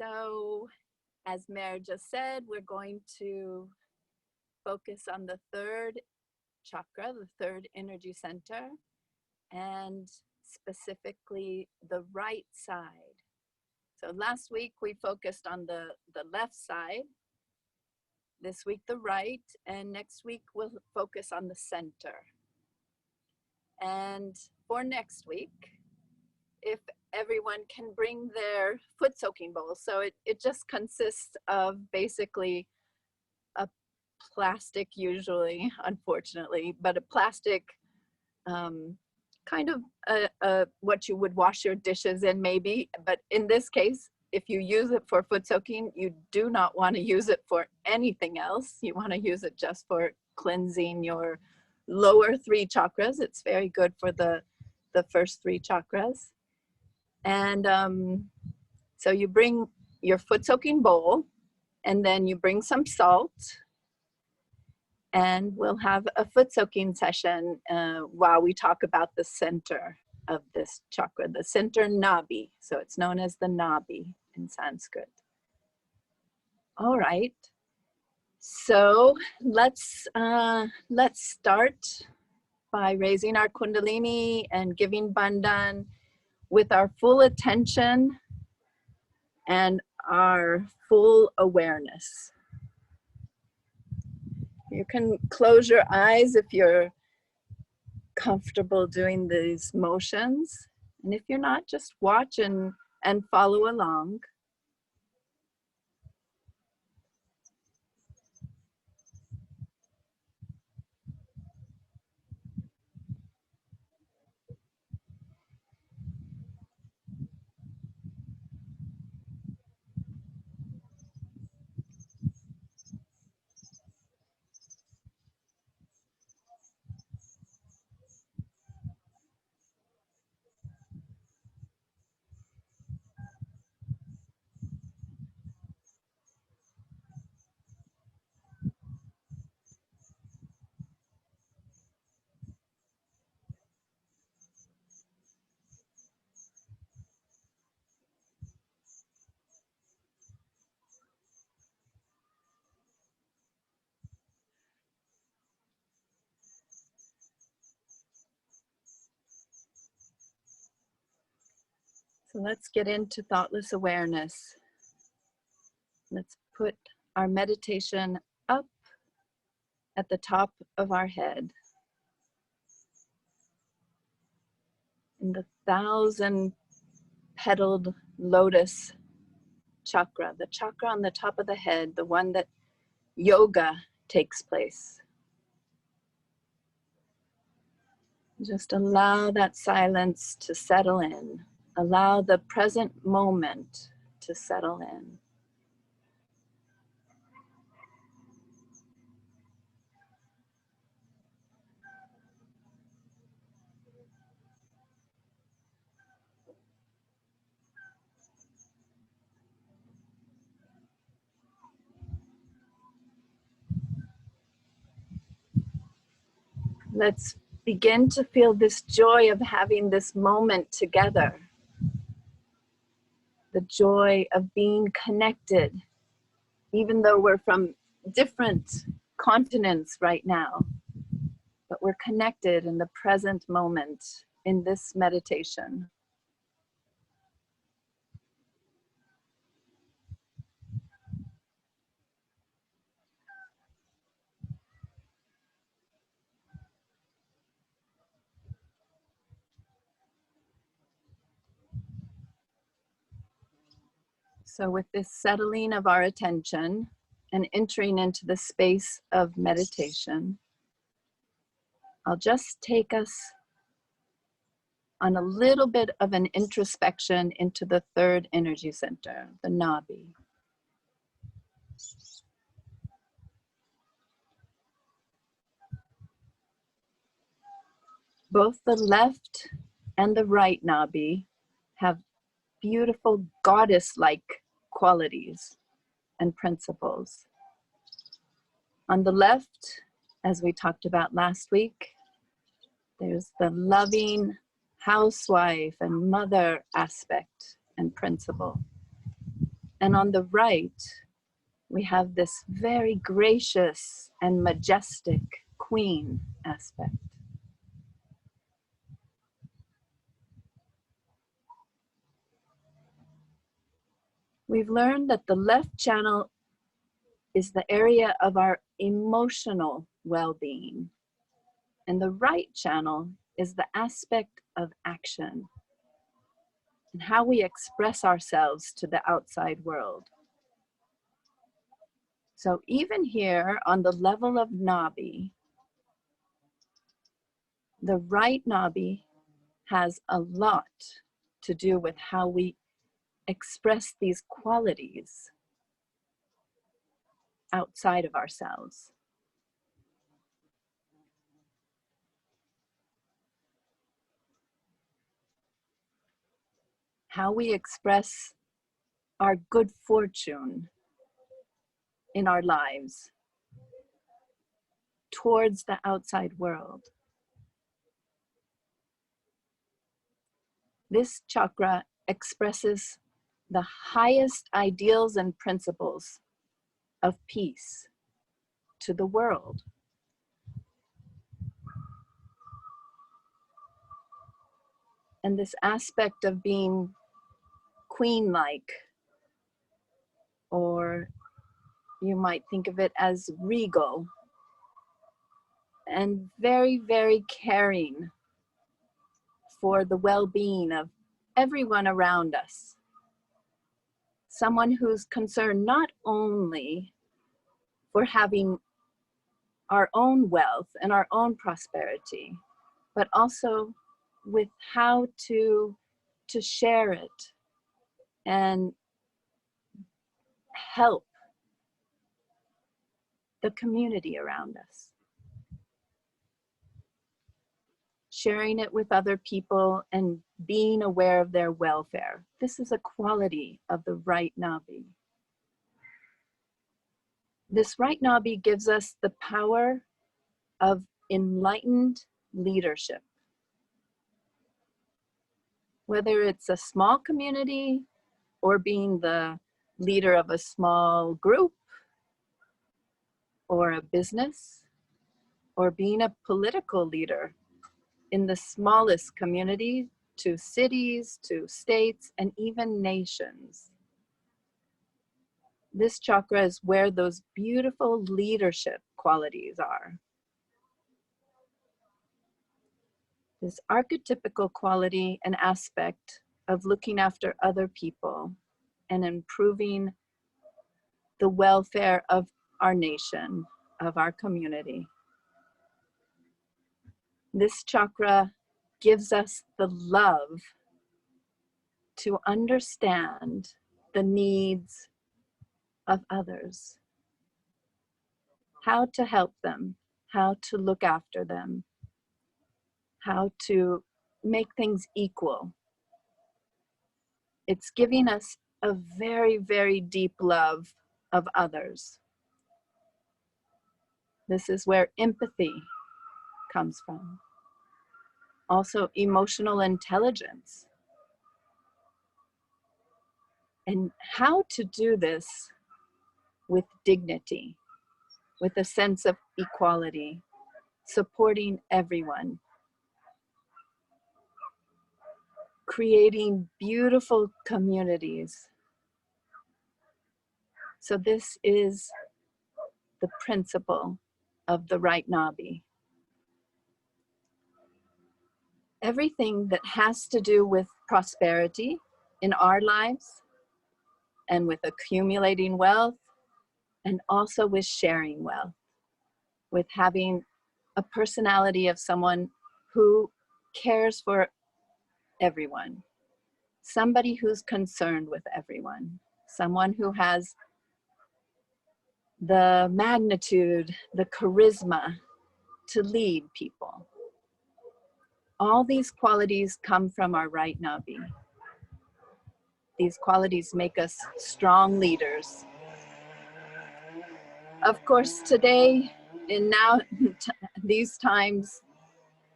So, as Mare just said, we're going to focus on the third chakra, the third energy center, and specifically the right side. So last week we focused on the left side, this week the right, and next week we'll focus on the center. And for next week, if everyone can bring their foot soaking bowl. So it just consists of basically a plastic, usually, unfortunately, but a plastic kind of what you would wash your dishes in maybe. But in this case, if you use it for foot soaking, you do not want to use it for anything else. You want to use it just for cleansing your lower three chakras. It's very good for the first three chakras. And so you bring your foot soaking bowl, and then you bring some salt, and we'll have a foot soaking session while we talk about the center of this chakra, the center Nabhi. So it's known as the Nabhi in Sanskrit. All right. So let's start by raising our Kundalini and giving Bandhan with our full attention and our full awareness. You can close your eyes if you're comfortable doing these motions. And if you're not, just watch and follow along. So let's get into thoughtless awareness. Let's put our meditation up at the top of our head. In the 1,000-petaled lotus chakra, the chakra on the top of the head, the one that yoga takes place. Just allow that silence to settle in. Allow the present moment to settle in. Let's begin to feel this joy of having this moment together. The joy of being connected, even though we're from different continents right now, but we're connected in the present moment in this meditation. So with this settling of our attention and entering into the space of meditation, I'll just take us on a little bit of an introspection into the third energy center, the Nabhi. Both the left and the right Nabhi have beautiful goddess-like qualities and principles. On the left, as we talked about last week, there's the loving housewife and mother aspect and principle. And on the right, we have this very gracious and majestic queen aspect. We've learned that the left channel is the area of our emotional well-being, and the right channel is the aspect of action and how we express ourselves to the outside world. So even here on the level of Nabhi, the right Nabhi has a lot to do with how we express these qualities outside of ourselves. How we express our good fortune in our lives towards the outside world. This chakra expresses the highest ideals and principles of peace to the world. And this aspect of being queen-like, or you might think of it as regal, and very, very caring for the well-being of everyone around us. Someone who's concerned not only for having our own wealth and our own prosperity, but also with how to share it and help the community around us. Sharing it with other people and being aware of their welfare. This is a quality of the right Nabhi. This right Nabhi gives us the power of enlightened leadership. Whether it's a small community or being the leader of a small group or a business, or being a political leader in the smallest community to cities, to states, and even nations. This chakra is where those beautiful leadership qualities are. This archetypical quality and aspect of looking after other people and improving the welfare of our nation, of our community. This chakra gives us the love to understand the needs of others, how to help them, how to look after them, how to make things equal. It's giving us a very, very deep love of others. This is where empathy comes from. Also, emotional intelligence. And how to do this with dignity, with a sense of equality, supporting everyone, creating beautiful communities. So this is the principle of the right Nabhi. Everything that has to do with prosperity in our lives and with accumulating wealth, and also with sharing wealth, with having a personality of someone who cares for everyone, somebody who's concerned with everyone, someone who has the magnitude, the charisma to lead people. All these qualities come from our right Nabhi. These qualities make us strong leaders. Of course, today, in these times,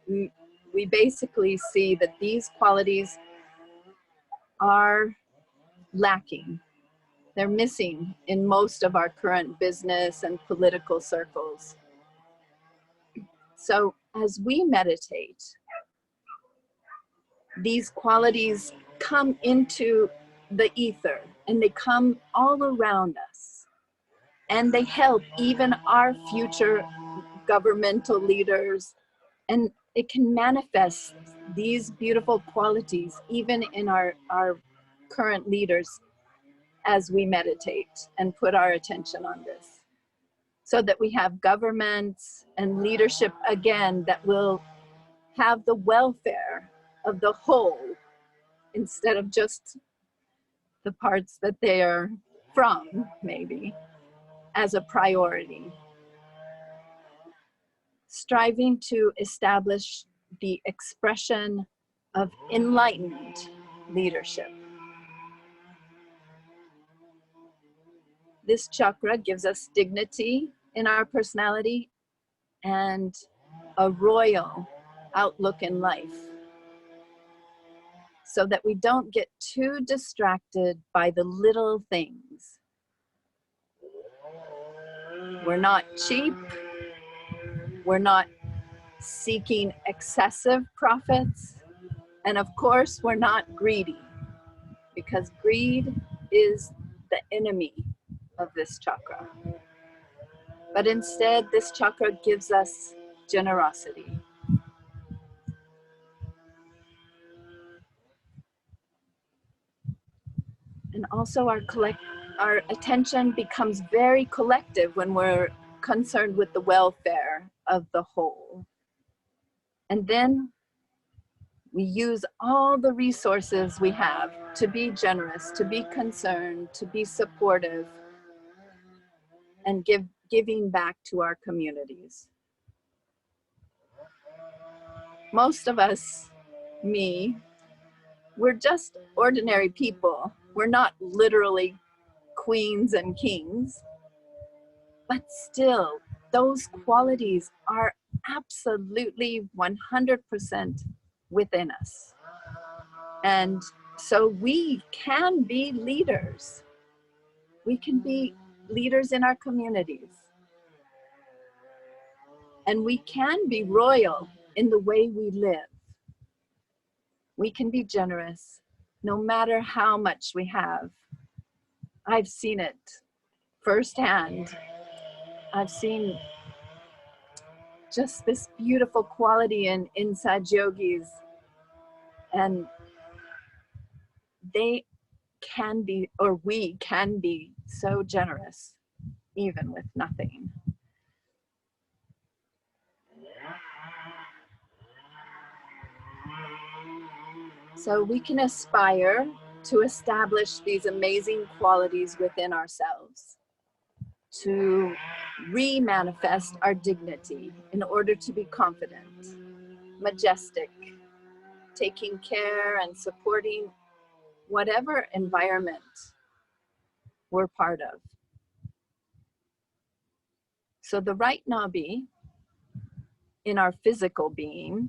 we basically see that these qualities are lacking. They're missing in most of our current business and political circles. So as we meditate, these qualities come into the ether and they come all around us. And they help even our future governmental leaders. And it can manifest these beautiful qualities even in our current leaders as we meditate and put our attention on this. So that we have governments and leadership again that will have the welfare of the whole instead of just the parts that they are from, maybe, as a priority. Striving to establish the expression of enlightened leadership. This chakra gives us dignity in our personality and a royal outlook in life, so that we don't get too distracted by the little things. We're not cheap. We're not seeking excessive profits. And of course, we're not greedy, because greed is the enemy of this chakra. But instead, this chakra gives us generosity. And also our attention becomes very collective when we're concerned with the welfare of the whole. And then we use all the resources we have to be generous, to be concerned, to be supportive, and giving back to our communities. Most of us, we're just ordinary people. We're not literally queens and kings, but still, those qualities are absolutely 100% within us. And so we can be leaders. We can be leaders in our communities. And we can be royal in the way we live. We can be generous no matter how much we have. I've seen it firsthand. I've seen just this beautiful quality inside yogis, and they can be, or we can be, so generous even with nothing. So we can aspire to establish these amazing qualities within ourselves, to re-manifest our dignity in order to be confident, majestic, taking care and supporting whatever environment we're part of. So the right Nabhi in our physical being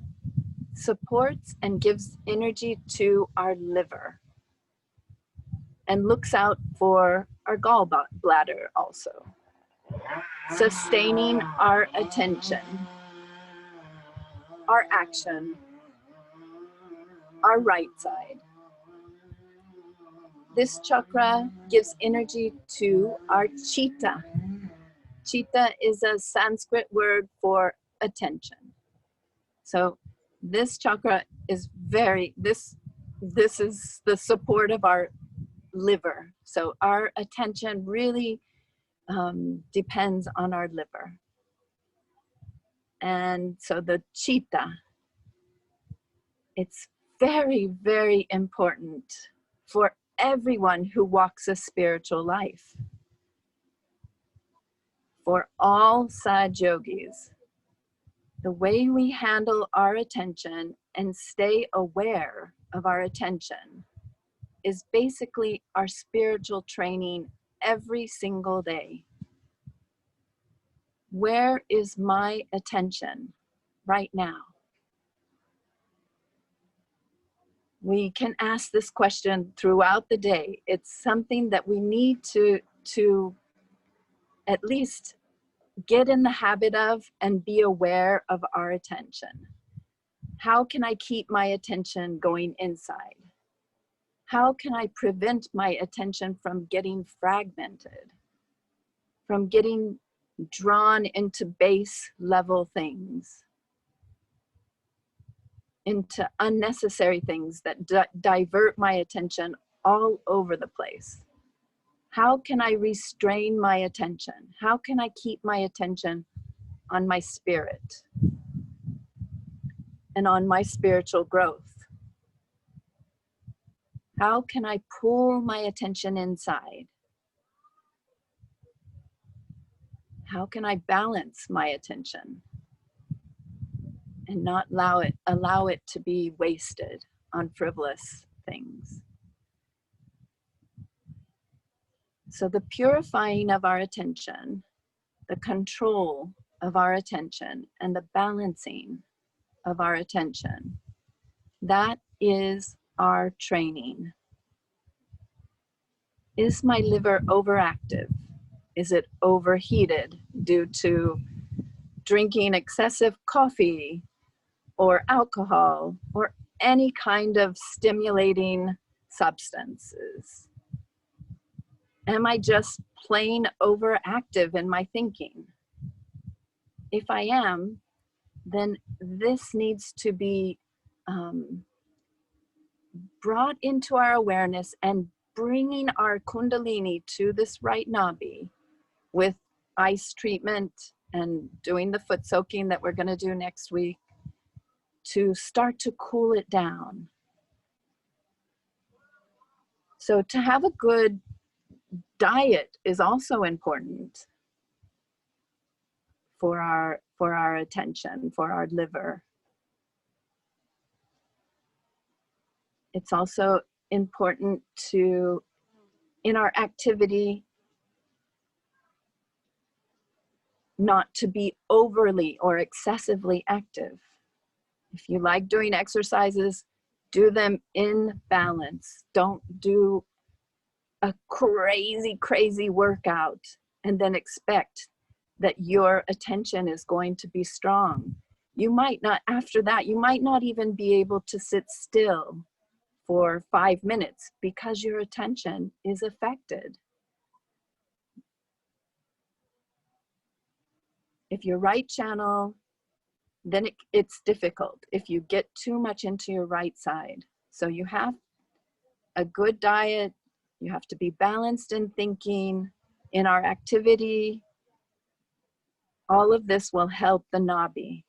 supports and gives energy to our liver and looks out for our gallbladder also, sustaining our attention, our action, our right side. This chakra gives energy to our chitta. Chitta is a Sanskrit word for attention. So this chakra is this is the support of our liver. So our attention really depends on our liver. And so the chitta, it's very, very important for everyone who walks a spiritual life. For all Sahaja yogis, the way we handle our attention and stay aware of our attention is basically our spiritual training every single day. Where is my attention right now? We can ask this question throughout the day. It's something that we need to at least get in the habit of and be aware of our attention. How can I keep my attention going inside? How can I prevent my attention from getting fragmented, from getting drawn into base level things, into unnecessary things that divert my attention all over the place? How can I restrain my attention? How can I keep my attention on my spirit and on my spiritual growth? How can I pull my attention inside? How can I balance my attention and not allow it to be wasted on frivolous things? So the purifying of our attention, the control of our attention, and the balancing of our attention, that is our training. Is my liver overactive? Is it overheated due to drinking excessive coffee or alcohol or any kind of stimulating substances? Am I just plain overactive in my thinking? If I am, then this needs to be brought into our awareness, and bringing our Kundalini to this right Nabhi with ice treatment and doing the foot soaking that we're going to do next week to start to cool it down. So to have a good diet is also important for our attention, for our liver. It's also important to, in our activity, not to be overly or excessively active. If you like doing exercises, do them in balance. Don't do a crazy workout and then expect that your attention is going to be strong. You might not, after that, you might not even be able to sit still for 5 minutes because your attention is affected. If you're right channel, then it's difficult if you get too much into your right side. So you have a good diet, you have to be balanced in thinking, in our activity. All of this will help the Nabhi.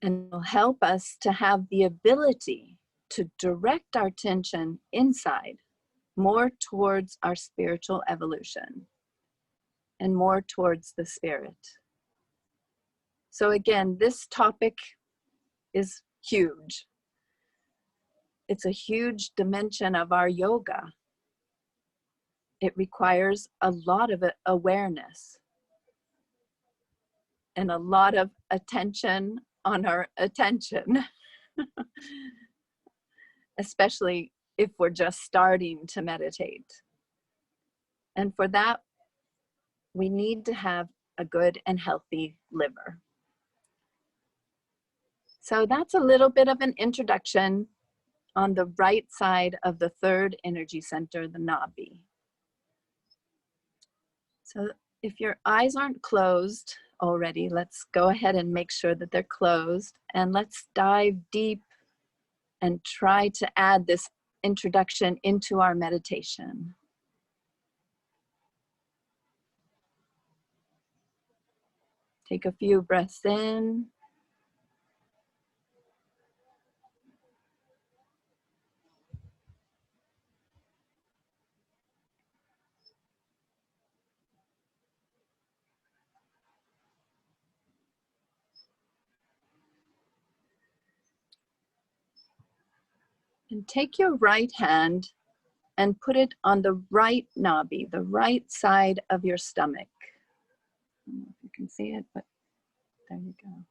And will help us to have the ability to direct our attention inside, more towards our spiritual evolution and more towards the spirit. So again, this topic is huge. It's a huge dimension of our yoga. It requires a lot of awareness and a lot of attention on our attention, especially if we're just starting to meditate. And for that, we need to have a good and healthy liver. So that's a little bit of an introduction on the right side of the third energy center, the Nabhi. So if your eyes aren't closed already, let's go ahead and make sure that they're closed, and let's dive deep and try to add this introduction into our meditation. Take a few breaths in. And take your right hand and put it on the right Nabhi, the right side of your stomach. I don't know if you can see it, but there you go.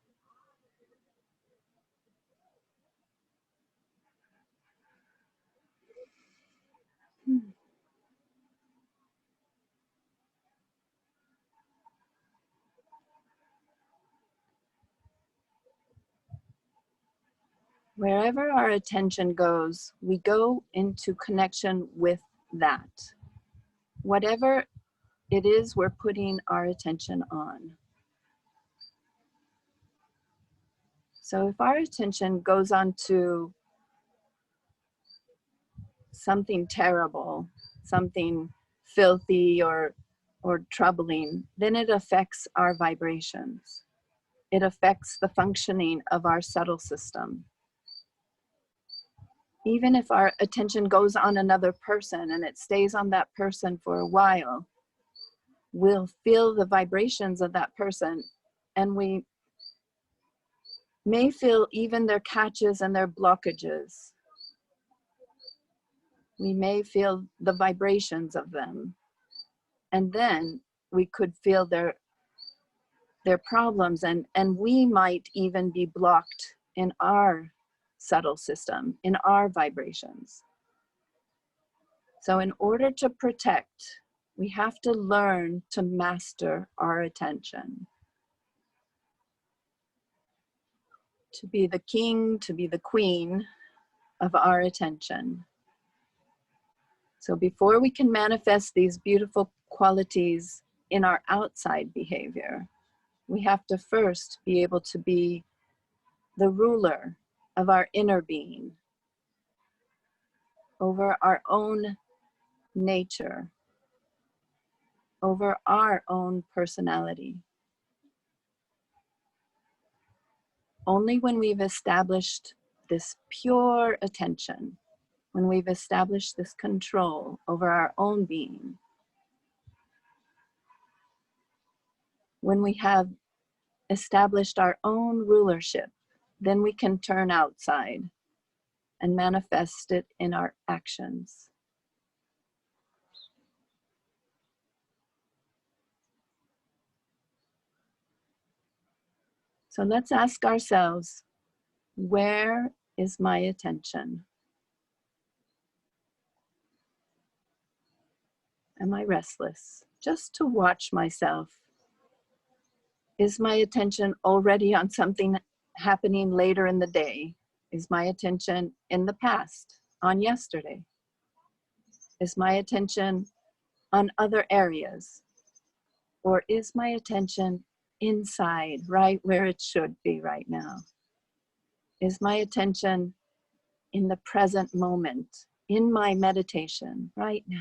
Wherever our attention goes, we go into connection with that. Whatever it is we're putting our attention on. So if our attention goes on to something terrible, something filthy or troubling, then it affects our vibrations. It affects the functioning of our subtle system. Even if our attention goes on another person and it stays on that person for a while, we'll feel the vibrations of that person, and we may feel even their catches and their blockages. We may feel the vibrations of them, and then we could feel their problems, and we might even be blocked in our subtle system, in our vibrations. So in order to protect, we have to learn to master our attention. To be the king, to be the queen of our attention. So before we can manifest these beautiful qualities in our outside behavior, we have to first be able to be the ruler of our inner being, over our own nature, over our own personality. Only when we've established this pure attention, when we've established this control over our own being, when we have established our own rulership, then we can turn outside and manifest it in our actions. So let's ask ourselves, where is my attention? Am I restless? Just to watch myself. Is my attention already on something happening later in the day? Is my attention in the past, on yesterday? Is my attention on other areas? Or is my attention inside, right where it should be right now? Is my attention in the present moment, in my meditation right now?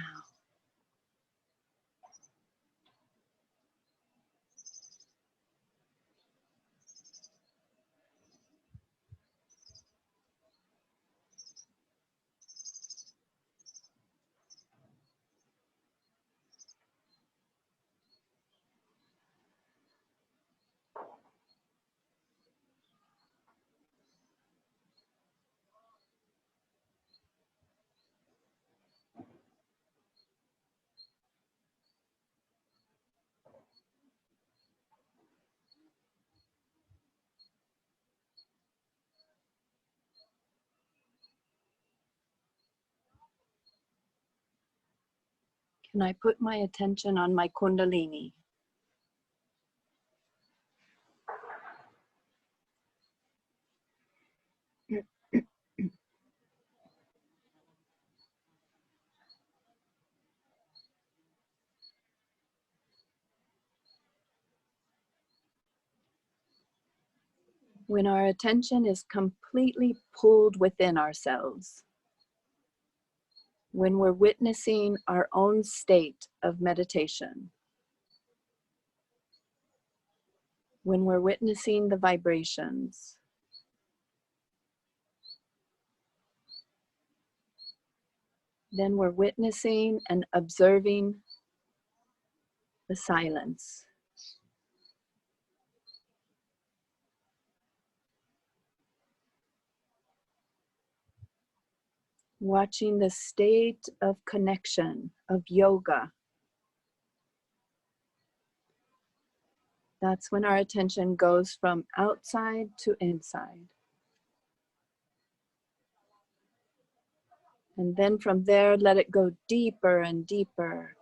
Can I put my attention on my Kundalini? When our attention is completely pulled within ourselves, when we're witnessing our own state of meditation, when we're witnessing the vibrations, then we're witnessing and observing the silence. Watching the state of connection, of yoga. That's when our attention goes from outside to inside. And then from there, let it go deeper and deeper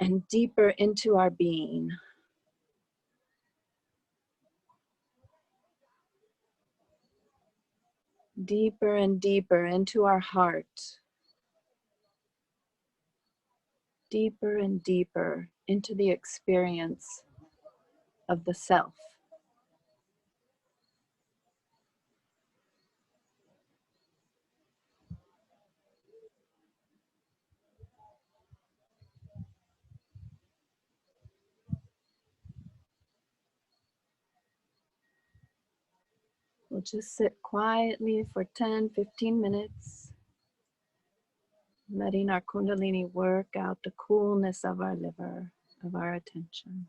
and deeper into our being. Deeper and deeper into our heart. Deeper and deeper into the experience of the self. We'll just sit quietly for 10, 15 minutes, letting our Kundalini work out the coolness of our liver, of our attention.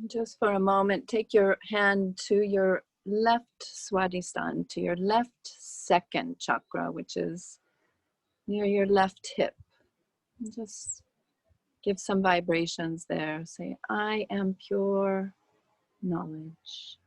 Just for a moment, take your hand to your left Swadhisthana, to your left second chakra, which is near your left hip. Just give some vibrations there. Say, I am pure knowledge.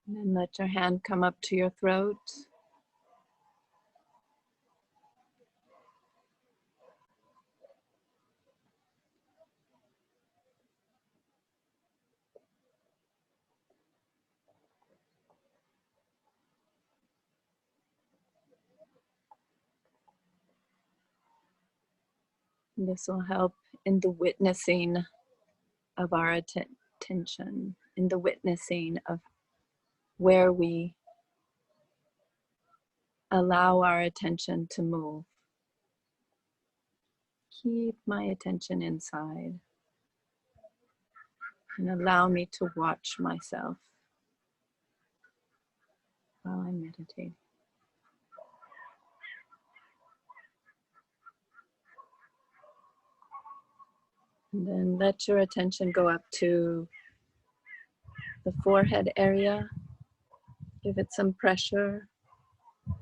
And then let your hand come up to your throat. And this will help in the witnessing of our attention, in the witnessing of where we allow our attention to move. Keep my attention inside and allow me to watch myself while I meditate. And then let your attention go up to the forehead area. Give it some pressure,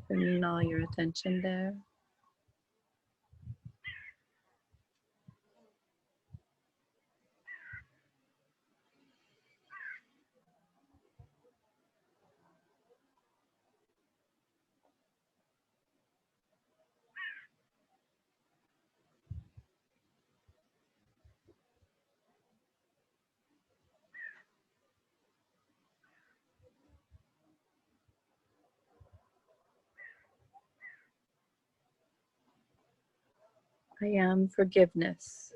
bringing all your attention there. I am forgiveness.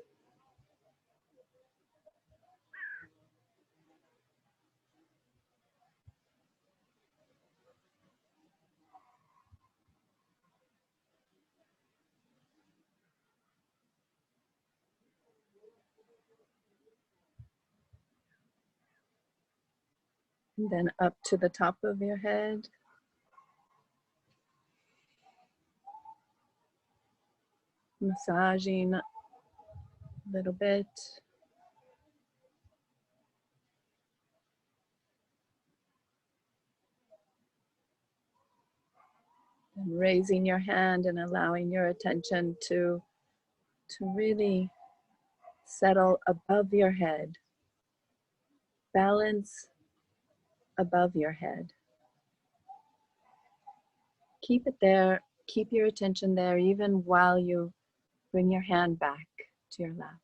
And then up to the top of your head. Massaging a little bit. And raising your hand and allowing your attention to really settle above your head. Balance above your head. Keep it there. Keep your attention there even while you bring your hand back to your lap.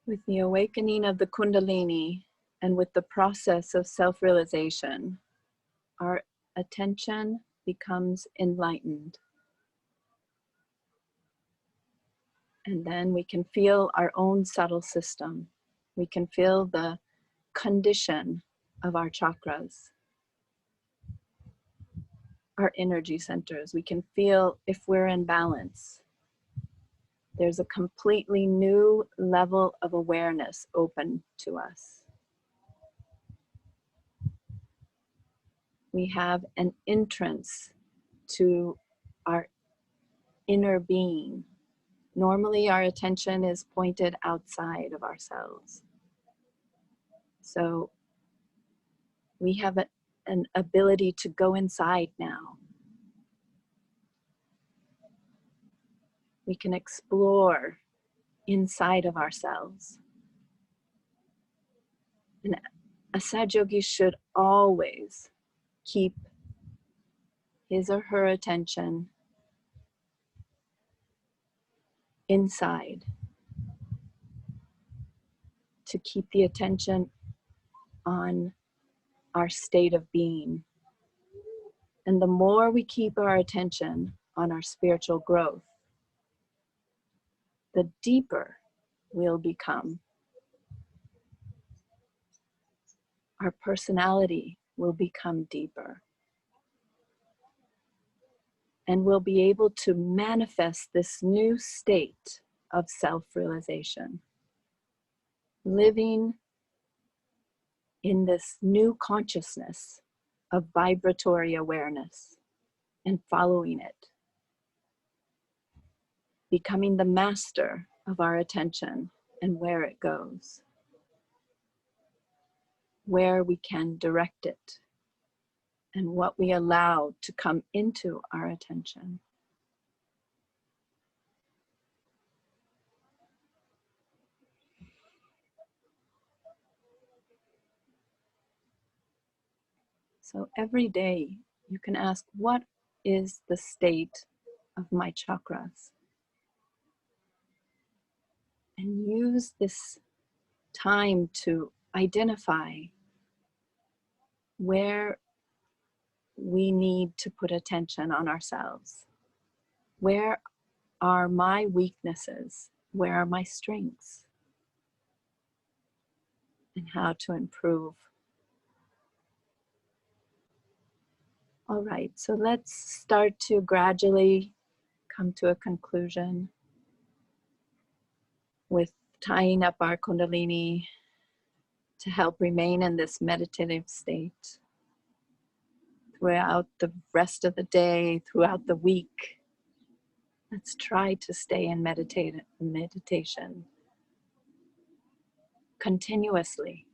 With the awakening of the Kundalini and with the process of self-realization, our attention becomes enlightened. And then we can feel our own subtle system. We can feel the condition of our chakras, our energy centers. We can feel if we're in balance. There's a completely new level of awareness open to us. We have an entrance to our inner being. Normally, our attention is pointed outside of ourselves. So we have an ability to go inside now. We can explore inside of ourselves. And a Sahaja yogi should always keep his or her attention inside, to keep the attention on our state of being. And the more we keep our attention on our spiritual growth, the deeper we'll become. Our personality will become deeper. And we'll be able to manifest this new state of self-realization, living in this new consciousness of vibratory awareness and following it, becoming the master of our attention and where it goes, where we can direct it, and what we allow to come into our attention. So every day you can ask, what is the state of my chakras? And use this time to identify where we need to put attention on ourselves. Where are my weaknesses? Where are my strengths? And how to improve. All right, so let's start to gradually come to a conclusion with tying up our Kundalini to help remain in this meditative state throughout the rest of the day, throughout the week. Let's try to stay in meditation continuously.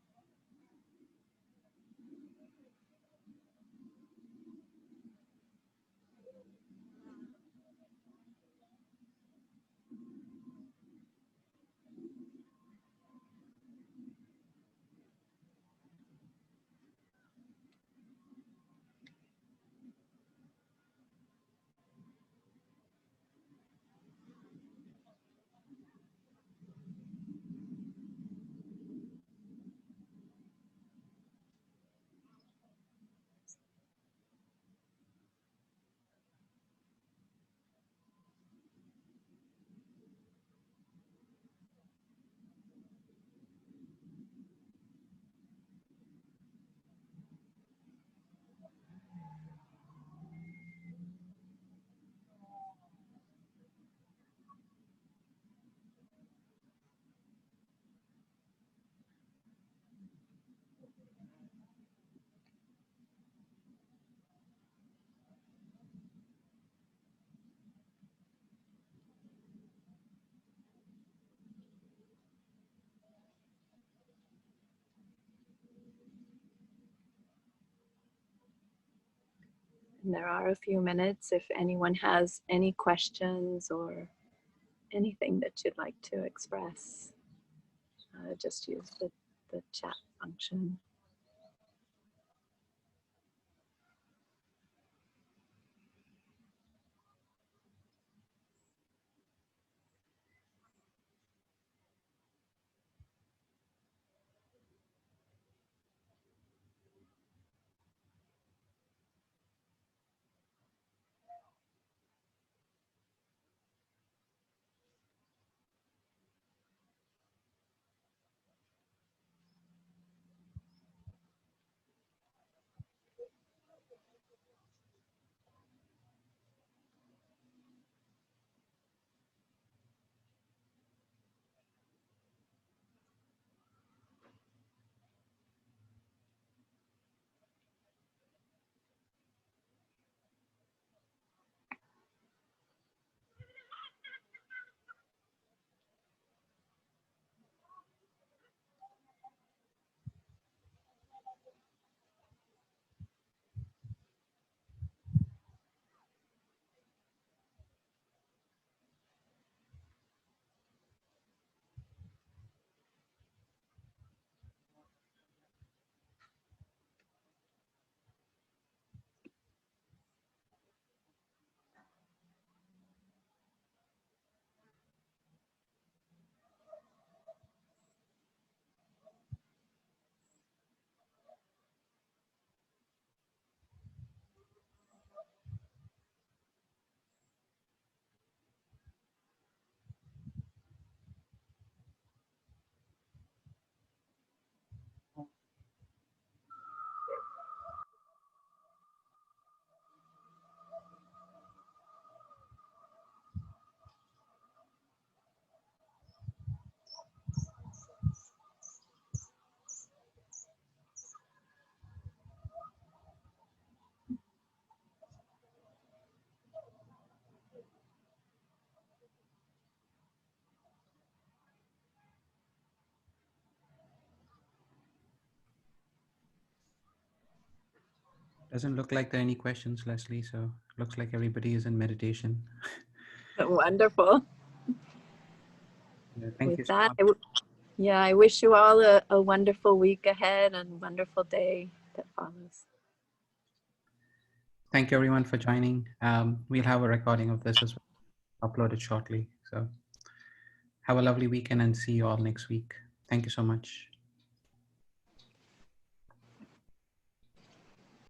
And there are a few minutes if anyone has any questions or anything that you'd like to express. Just use the chat function. Doesn't look like there are any questions, Leslie. So looks like everybody is in meditation. Wonderful. Yeah, thank With you so that, much. yeah, I wish you all a wonderful week ahead and wonderful day that follows. Thank you everyone for joining. We'll have a recording of this as well, uploaded shortly. So have a lovely weekend and see you all next week. Thank you so much.